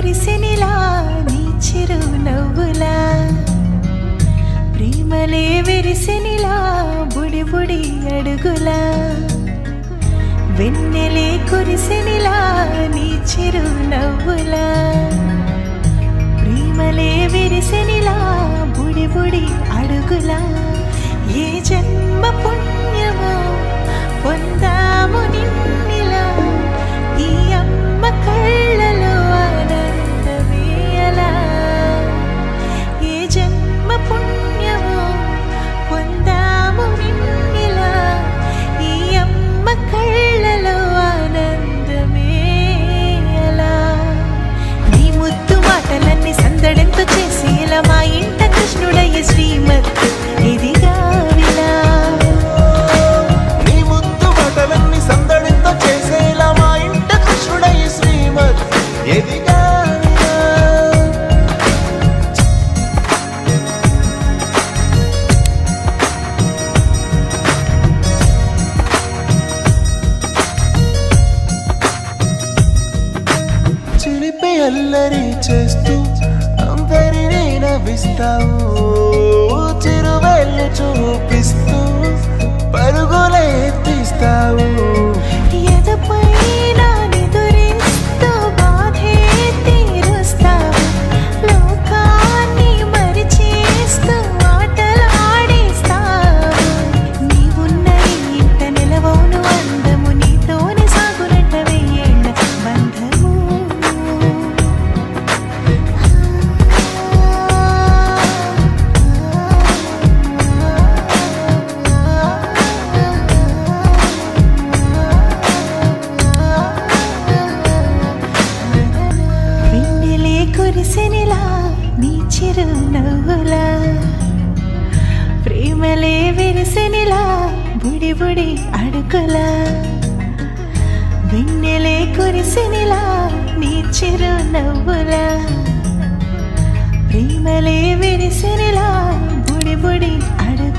కురిసెనిలా నీ చిరు నవ్వులా ప్రేమలే విరిసెనిలా బుడి బుడి అడుగులా వెన్నెలే కురిసెనిలా నీ చిరు నవ్వులా ప్రేమలే విరిసెనిలా బుడి బుడి అడుగులా ఏ జన్మ పుణ్యమో పొందాము నిన్నిలా ఈ అమ్మ కళ్ళలో ఆనందమే అలా ఏ జన్మ పుణ్యమో పొందాము నిన్నిలా ఈ అమ్మ కళ్ళలో ఆనందమే అలా నీ ముద్దు మాటలన్నీ సందడెంతో చేసి ఇలా మా ఇంట కృష్ణుడయ్య శ్రీమత్ ఇదిగా విలా నీ ముద్దు మాటలన్నీ సందడితో చేసేలా మా ఇంట కృష్ణుడయ్య శ్రీమత్ ఎదిగా చిలిపి అల్లరి చేస్తూ అందరినీ నవ్విస్తావు చిరువేళ్ళు చూపిస్తూ పరుగులే తీస్తావు ఎదపై నిదురిస్తూ బాధే తీరుస్తావు లోకాన్ని మరిచేస్తూ ఆటలాడిస్తావు నీవున్న ఇంత నిలవవును అందము నీతోనే సాగునట్ట వెయ్యేళ్ళ బంధము వెన్నెలే కురిసెనిలా నీ చిరు నవ్వులా ప్రేమలే విరిసెనిలా బుడి బుడి అడుగులా వెన్నెలే కురిసెనిలా నీ చిరు నవ్వులా ప్రేమలే విరిసెనిలా బుడి బుడి అడుగులా